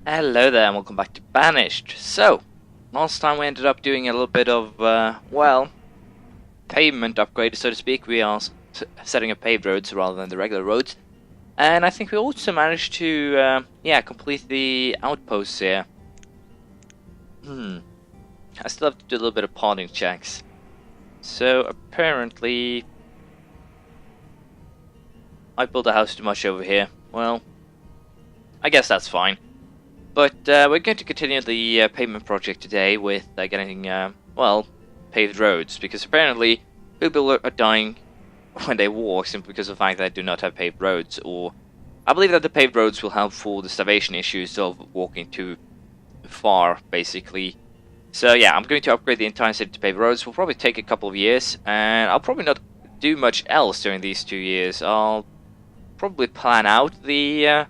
Hello there and welcome back to Banished. So, last time we ended up doing a little bit of, well, pavement upgrade, so to speak. We are setting up paved roads rather than the regular roads. And I think we also managed to, complete the outposts here. I still have to do a little bit of potting checks. So, apparently, I built a house too much over here. Well, I guess that's fine. But we're going to continue the pavement project today with getting, paved roads, because apparently people are dying when they walk simply because of the fact that they do not have paved roads, or I believe that the paved roads will help for the starvation issues of walking too far, basically. So yeah, I'm going to upgrade the entire city to paved roads. It will probably take a couple of years, and I'll probably not do much else during these 2 years. I'll probably plan out the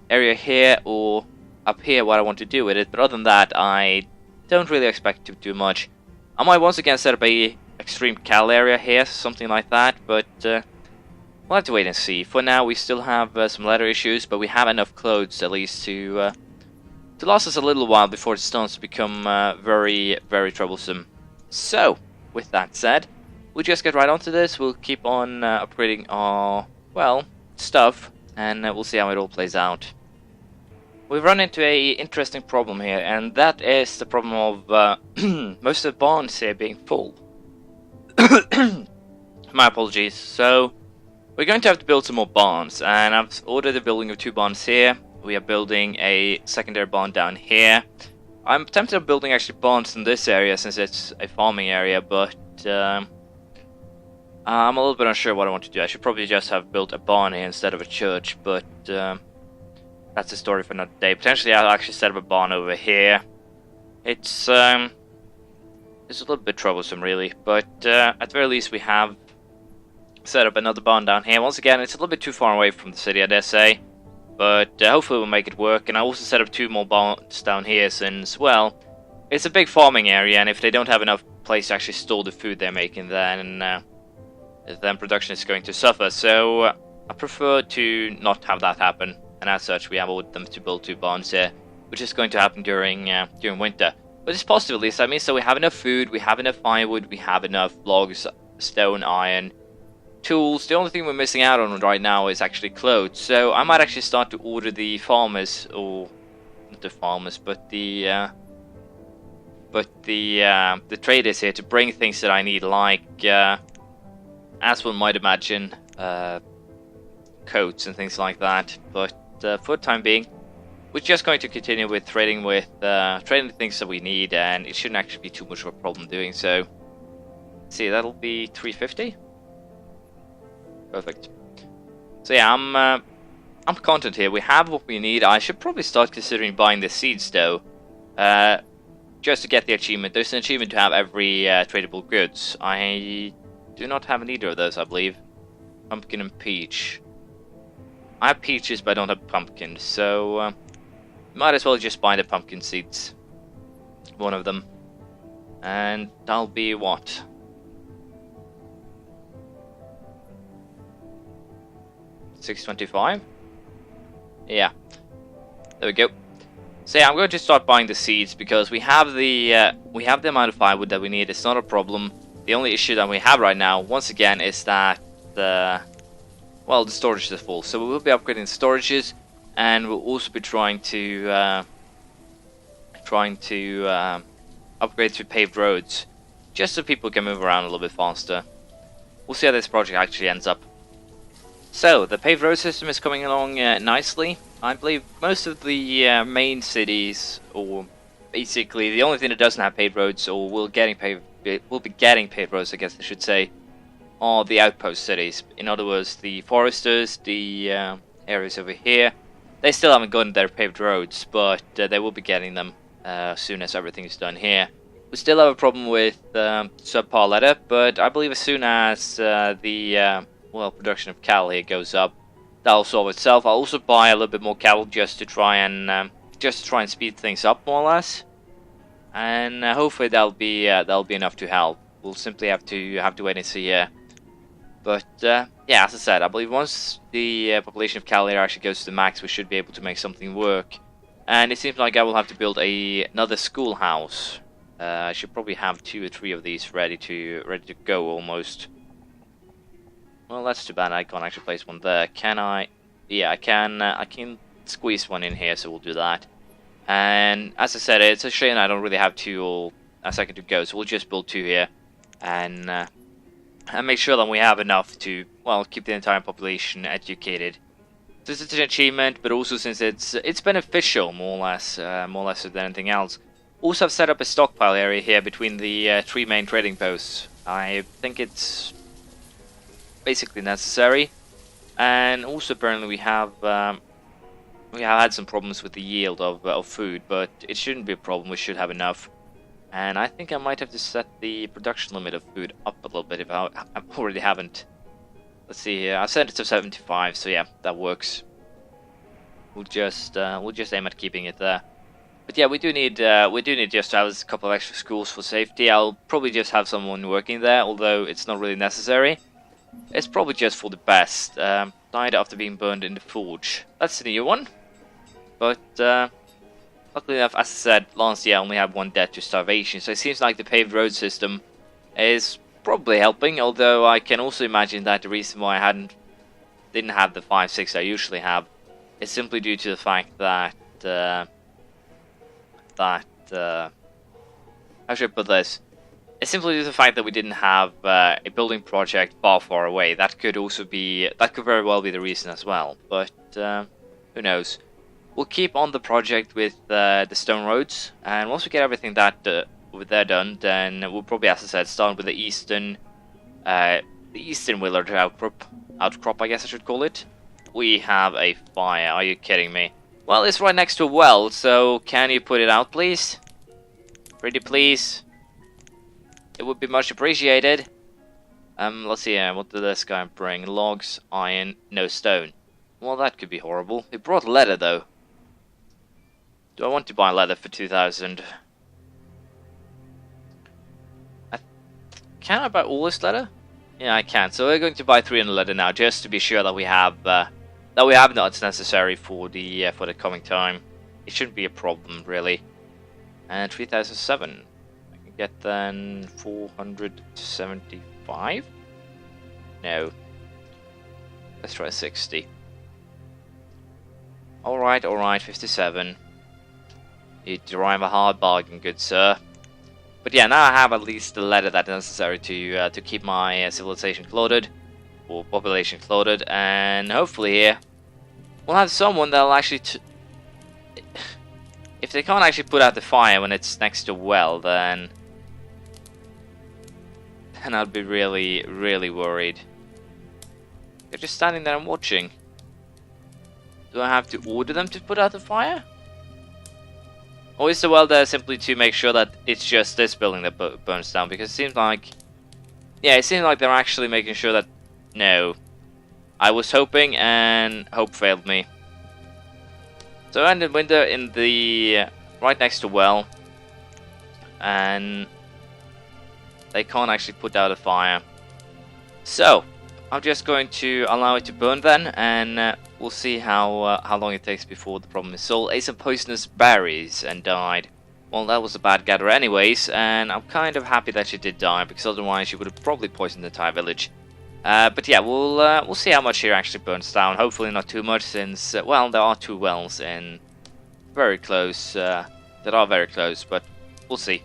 area here or up here what I want to do with it, but other than that I don't really expect to do much. I might once again set up a extreme cattle area here, something like that, but we'll have to wait and see. For now we still have some leather issues, but we have enough clothes at least to last us a little while before it starts to become very, very troublesome. So, with that said, we'll just get right onto this. We'll keep on upgrading our, well, stuff, and we'll see how it all plays out. We've run into a interesting problem here, and that is the problem of most of the barns here being full. My apologies. So, we're going to have to build some more barns, and I've ordered the building of 2 barns here. We are building a secondary barn down here. I'm tempted on building actually barns in this area since it's a farming area, but I'm a little bit unsure what I want to do. I should probably just have built a barn here instead of a church, but that's a story for another day. Potentially I'll actually set up a barn over here. It's a little bit troublesome really, but at the very least we have set up another barn down here. Once again, it's a little bit too far away from the city, I dare say, but hopefully we'll make it work. And I also set up 2 more barns down here since, well, it's a big farming area, and if they don't have enough place to actually store the food they're making, then production is going to suffer. So I prefer to not have that happen. And as such, we have ordered them to build 2 barns here, which is going to happen during winter. But it's positive at least. I mean, so we have enough food, we have enough firewood, we have enough logs, stone, iron, tools. The only thing we're missing out on right now is actually clothes. So I might actually start to order the farmers, or not the farmers, but the traders here to bring things that I need, like as one might imagine, coats and things like that. But for the time being, we're just going to continue with trading the things that we need, and it shouldn't actually be too much of a problem doing so. Let's see, that'll be 350. Perfect. So yeah, I'm content here. We have what we need. I should probably start considering buying the seeds though, just to get the achievement. There's an achievement to have every tradable goods. I do not have either of those, I believe. Pumpkin and peach. I have peaches, but I don't have pumpkins, so might as well just buy the pumpkin seeds. One of them. And that'll be what? $6.25? Yeah. There we go. So yeah, I'm going to start buying the seeds because we have the amount of firewood that we need. It's not a problem. The only issue that we have right now, once again, is that the storage is full, so we will be upgrading the storages, and we'll also be trying to upgrade to paved roads, just so people can move around a little bit faster. We'll see how this project actually ends up. So, the paved road system is coming along nicely. I believe most of the main cities, or basically the only thing that doesn't have paved roads, or will be getting paved roads, I guess I should say, are the outpost cities. In other words, the foresters, the areas over here, they still haven't gotten their paved roads, but they will be getting them as soon as everything is done here. We still have a problem with subpar leather, but I believe as soon as the production of cattle here goes up, that'll solve itself. I'll also buy a little bit more cattle just to try and speed things up more or less, and hopefully that'll be enough to help. We'll simply have to wait and see here. But yeah, as I said, I believe once the population of cattle here actually goes to the max, we should be able to make something work. And it seems like I will have to build another schoolhouse. I should probably have 2 or 3 of these ready to go almost. Well, that's too bad. I can't actually place one there. Can I? Yeah, I can. I can squeeze one in here, so we'll do that. And as I said, it's a shame I don't really have 2 all a second to go, so we'll just build 2 here, and make sure that we have enough to, well, keep the entire population educated. This is an achievement, but also since it's beneficial, more or less than anything else. Also, I've set up a stockpile area here between the 3 main trading posts. I think it's basically necessary, and also apparently we have had some problems with the yield of food, but it shouldn't be a problem. We should have enough. And I think I might have to set the production limit of food up a little bit if I already haven't. Let's see here. I set it to 75, so yeah, that works. We'll just aim at keeping it there. But yeah, we do need just to have a couple of extra schools for safety. I'll probably just have someone working there, although it's not really necessary. It's probably just for the best. Died after being burned in the forge. That's the new one. But luckily enough, as I said, last year I only had 1 death to starvation, so it seems like the paved road system is probably helping, although I can also imagine that the reason why I didn't have the 5-6 I usually have is simply due to the fact that how should I put this? It's simply due to the fact that we didn't have a building project far away. That could very well be the reason as well, but who knows. We'll keep on the project with the stone roads, and once we get everything with that done, then we'll probably, as I said, start with the eastern willard outcrop, I guess I should call it. We have a fire. Are you kidding me? Well, it's right next to a well, so can you put it out, please? Pretty please. It would be much appreciated. Let's see here. What did this guy bring? Logs, iron, no stone. Well, that could be horrible. He brought leather, though. Do I want to buy leather for 2,000? Can I buy all this leather? Yeah, I can. So we're going to buy 300 leather now, just to be sure that we have nuts necessary for the coming time. It shouldn't be a problem, really. And 3,007. I can get then 475. No. Let's try 60. Alright, 57. You derive a hard bargain, good sir. But yeah, now I have at least the leather that's necessary to keep my civilization clothed, or population clothed, and hopefully here we'll have someone that'll actually... if they can't actually put out the fire when it's next to a well, then I'd be really worried. They're just standing there and watching. Do I have to order them to put out the fire? Or is the well there simply to make sure that it's just this building that burns down? Because it seems like... yeah, it seems like they're actually making sure that... no. I was hoping, and hope failed me. So I ended winter in the... right next to well. And... they can't actually put out a fire. So, I'm just going to allow it to burn then, and we'll see how long it takes before the problem is solved. Ate some poisonous berries and died. Well, that was a bad gather anyways, and I'm kind of happy that she did die, because otherwise she would have probably poisoned the entire village. But yeah, we'll see how much here actually burns down. Hopefully not too much, since well, there are 2 wells in very close that are very close, but we'll see.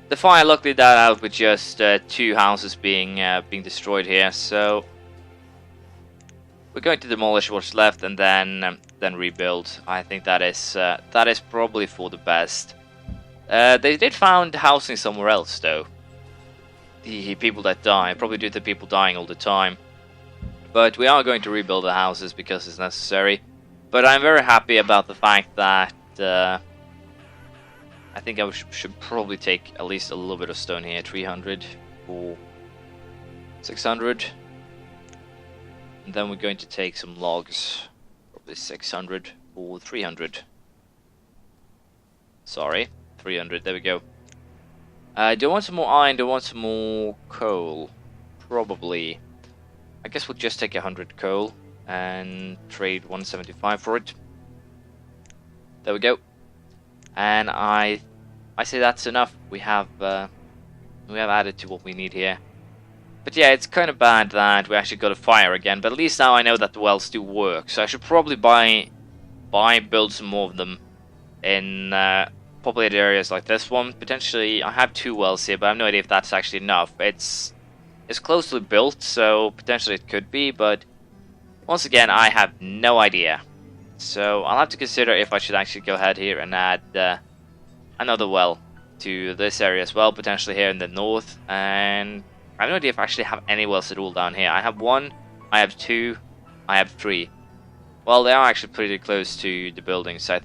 The fire luckily died out with just 2 houses being destroyed here, so we're going to demolish what's left and then rebuild. I think that is probably for the best. They did find housing somewhere else though. The people that die, probably due to people dying all the time. But we are going to rebuild the houses because it's necessary. But I'm very happy about the fact that I think I should probably take at least a little bit of stone here. 300 or 600. And then we're going to take some logs. Probably 600 or 300. Sorry, 300. There we go. Do I want some more iron? Do I want some more coal? Probably. I guess we'll just take 100 coal and trade 175 for it. There we go. And I say that's enough. We have added to what we need here. But yeah, it's kind of bad that we actually got a fire again. But at least now I know that the wells do work. So I should probably build some more of them in populated areas like this one. Potentially, I have 2 wells here, but I have no idea if that's actually enough. It's closely built, so potentially it could be. But once again, I have no idea. So I'll have to consider if I should actually go ahead here and add another well to this area as well, potentially here in the north. And I have no idea if I actually have any wells at all down here. I have 1, I have 2, I have 3. Well, they are actually pretty close to the building, so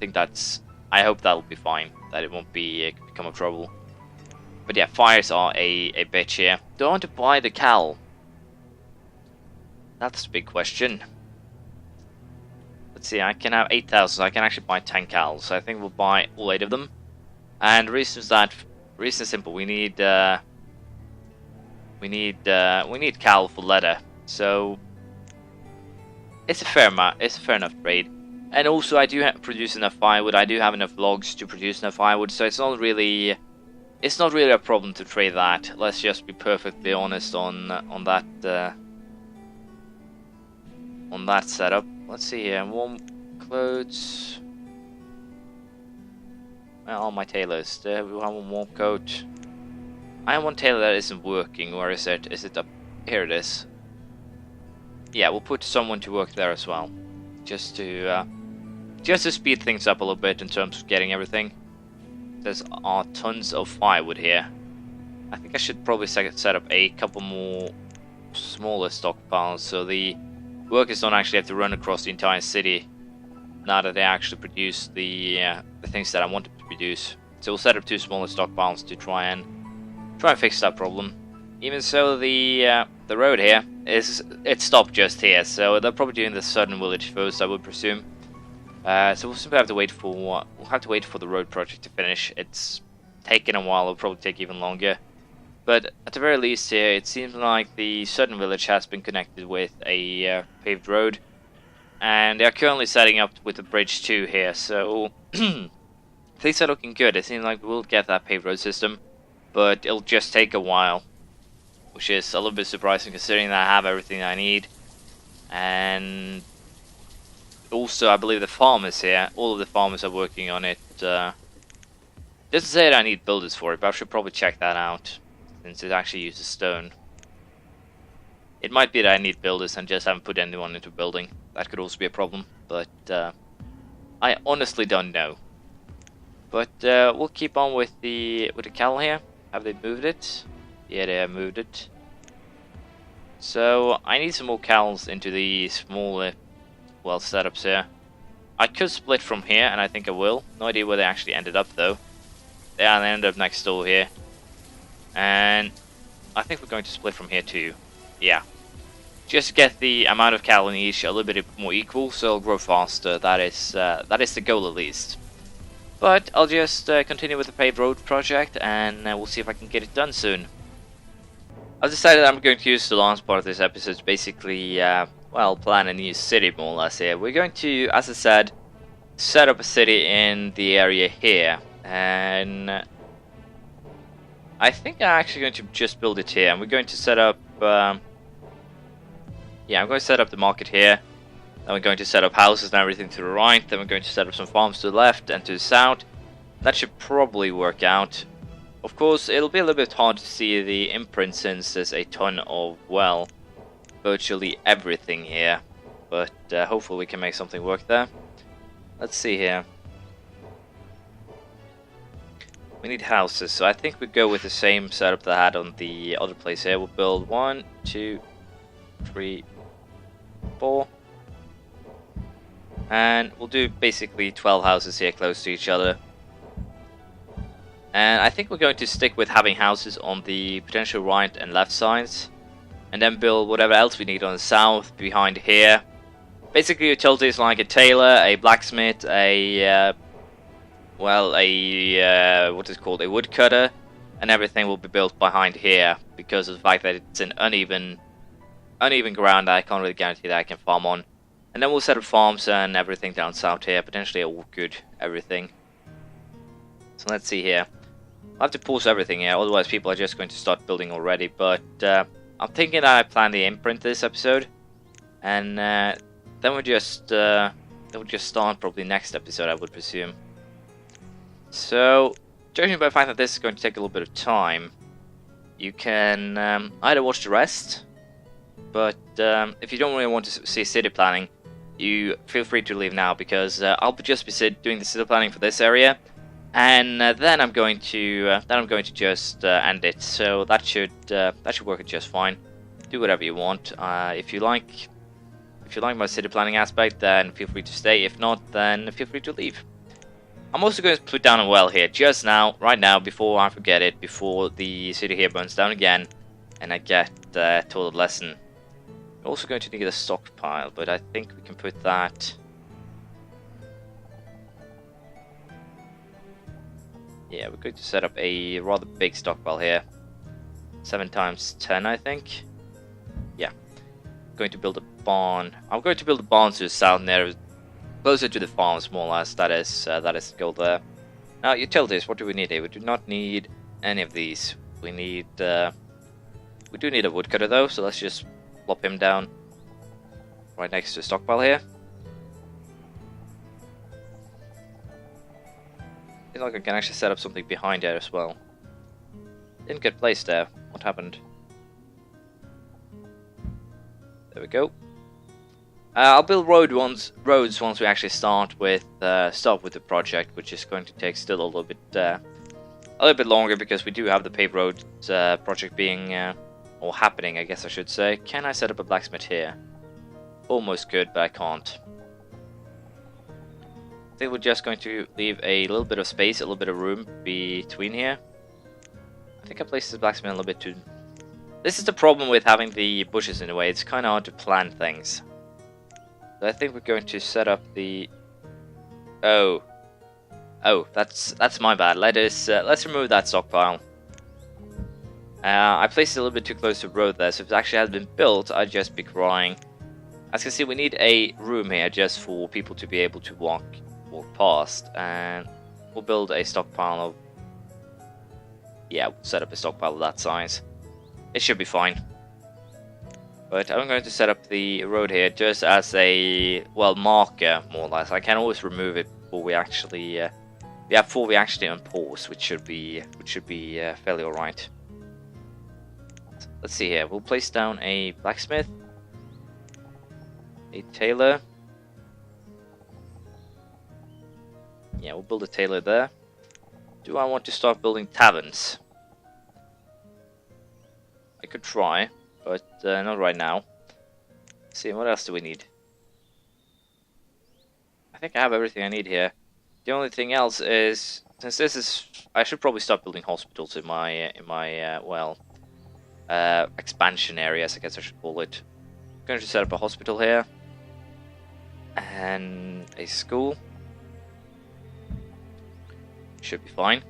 I hope that'll be fine, that it won't become a trouble. But yeah, fires are a bitch here. Do I want to buy the cow? That's the big question. Let's see, I can have 8,000, so I can actually buy 10 cows. So I think we'll buy all 8 of them. And the reason is simple. We need cow for leather. So it's a fair enough trade. And also, I do produce enough firewood. I do have enough logs to produce enough firewood. So it's not really a problem to trade that. Let's just be perfectly honest on that setup. Let's see here. Warm clothes. Where are my tailors? There we have one warm coat. I have one tailor that isn't working. Where is it? Is it up? Here it is. Yeah, we'll put someone to work there as well, just to speed things up a little bit in terms of getting everything. There's tons of firewood here. I think I should probably set up a couple more smaller stockpiles so the workers don't actually have to run across the entire city now that they actually produce the things that I wanted to produce. So we'll set up 2 smaller stockpiles to try and fix that problem. Even so, the road here it stopped just here, so they're probably doing the southern village first, I would presume. So we'll simply have to wait for the road project to finish. It's taken a while. It'll probably take even longer. But at the very least here, it seems like the southern village has been connected with a paved road, and they are currently setting up with a bridge too here. So things are looking good. It seems like we'll get that paved road system, but it'll just take a while, which is a little bit surprising considering that I have everything I need. And also, I believe the farmers here, all of the farmers are working on it. Doesn't say that I need builders for it, but I should probably check that out, since it actually uses stone. It might be that I need builders and just haven't put anyone into building. That could also be a problem, but I honestly don't know. But we'll keep on with the cattle here. Have they moved it? Yeah, they have moved it. So I need some more cows into the smaller setups here. I could split from here, and I think I will. No idea where they actually ended up though. Yeah, they ended up next door here. And I think we're going to split from here too. Yeah. Just to get the amount of cattle in each a little bit more equal, so it'll grow faster. That is the goal at least. But I'll just continue with the paved road project, and we'll see if I can get it done soon. I've decided I'm going to use the last part of this episode to basically, plan a new city more or less here. We're going to, as I said, set up a city in the area here, and I think I'm actually going to just build it here. And we're going to set up, I'm going to set up the market here. Then we're going to set up houses and everything to the right. Then we're going to set up some farms to the left and to the south. That should probably work out. Of course, it'll be a little bit hard to see the imprint since there's a ton of, virtually everything here. But hopefully we can make something work there. Let's see here. We need houses, so I think we go with the same setup that I had on the other place here. We'll build 1, 2, 3, 4. And we'll do basically 12 houses here close to each other. And I think we're going to stick with having houses on the potential right and left sides. And then build whatever else we need on the south behind here. Basically utilities like a tailor, a blacksmith, a woodcutter. And everything will be built behind here. Because of the fact that it's an uneven ground that I can't really guarantee that I can farm on. And then we'll set up farms and everything down south here, potentially a orchard, everything. So let's see here. I'll have to pause everything here, otherwise people are just going to start building already. But I'm thinking that I plan the imprint this episode, and then we'll just start probably next episode, I would presume. So, judging by the fact that this is going to take a little bit of time, you can either watch the rest, but if you don't really want to see city planning, you feel free to leave now, because I'll just be doing the city planning for this area, and then I'm going to just end it. So that should work just fine. Do whatever you want. If you like my city planning aspect, then feel free to stay. If not, then feel free to leave. I'm also going to put down a well here, just now, right now, before I forget it, before the city here burns down again, and I get told a lesson. We're also going to need a stockpile, but I think we can put that... Yeah, we're going to set up a rather big stockpile here. 7 times 10, I think. Yeah. I'm going to build a barn. I'm going to build a barn to the south there, closer to the farms, more or less. That is the goal there. Now, utilities. What do we need here? We do not need any of these. We need. We do need a woodcutter though, so let's just plop him down right next to the stockpile here. I feel like I can actually set up something behind there as well. Didn't get placed there. What happened? There we go. I'll build roads once we actually start with the project, which is going to take still a little bit longer, because we do have the paved roads project being or happening, I guess I should say. Can I set up a blacksmith here? Almost could, but I can't. I think we're just going to leave a little bit of space, a little bit of room between here. I think I placed the blacksmith a little bit too... This is the problem with having the bushes in the way. It's kind of hard to plan things. So I think we're going to set up the... Oh, that's my bad. Let's remove that stockpile. I placed it a little bit too close to the road there, so if it actually had been built, I'd just be crying. As you can see, we need a room here just for people to be able to walk past, and we'll build a stockpile of... Yeah, we'll set up a stockpile of that size. It should be fine. But I'm going to set up the road here just as a, well, marker, more or less. I can always remove it before we actually unpause, which should be fairly alright. Let's see here. We'll place down a blacksmith, a tailor. Yeah, we'll build a tailor there. Do I want to start building taverns? I could try, but not right now. Let's see, what else do we need? I think I have everything I need here. The only thing else is, since this is, I should probably start building hospitals in my expansion areas, I guess I should call it. I'm going to set up a hospital here and a school. Should be fine.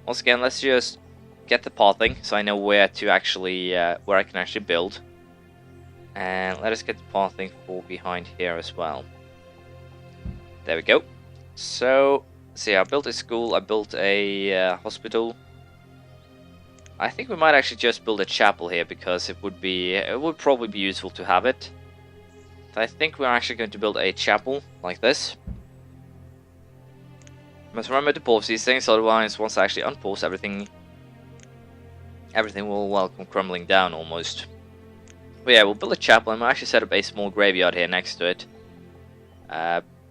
Once again, let's just get the pathing so I know where to actually where I can actually build, and let us get the pathing for behind here as well. There we go. So, see, I built a school, I built a hospital. I think we might actually just build a chapel here, because it would probably be useful to have it. So I think we're actually going to build a chapel like this. Must remember to pause these things, otherwise once I actually unpause everything will come crumbling down almost. But yeah, we'll build a chapel, and we'll actually set up a small graveyard here next to it.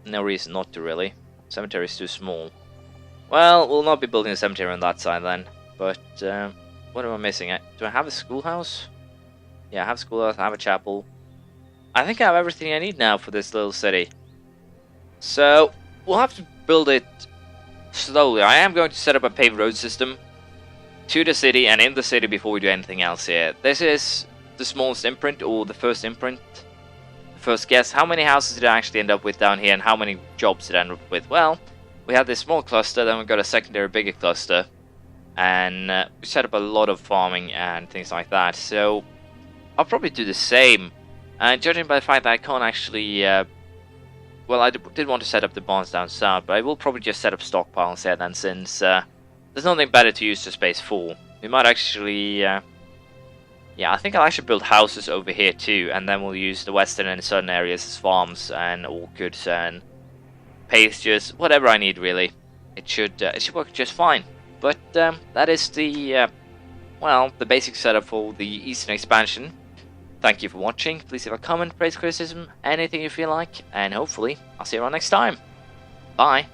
No reason not to, really. Cemetery is too small. Well, we'll not be building a cemetery on that side then. But what am I missing? Do I have a schoolhouse? Yeah, I have a schoolhouse, I have a chapel. I think I have everything I need now for this little city. So, we'll have to build it slowly. I am going to set up a paved road system to the city and in the city before we do anything else here. This is the smallest imprint, or the first imprint. First guess, how many houses did I actually end up with down here, and how many jobs did I end up with? Well, we had this small cluster, then we got a secondary bigger cluster, and we set up a lot of farming and things like that. So I'll probably do the same And judging by the fact that I can't actually, well, I did want to set up the barns down south, but I will probably just set up stockpiles here then, since there's nothing better to use the space for. We might actually, yeah, I think I'll actually build houses over here too, and then we'll use the western and southern areas as farms and orchards and pastures, whatever I need really. It should work just fine. But that is the, well, the basic setup for the eastern expansion. Thank you for watching. Please leave a comment, praise, criticism, anything you feel like, and hopefully I'll see you around next time. Bye.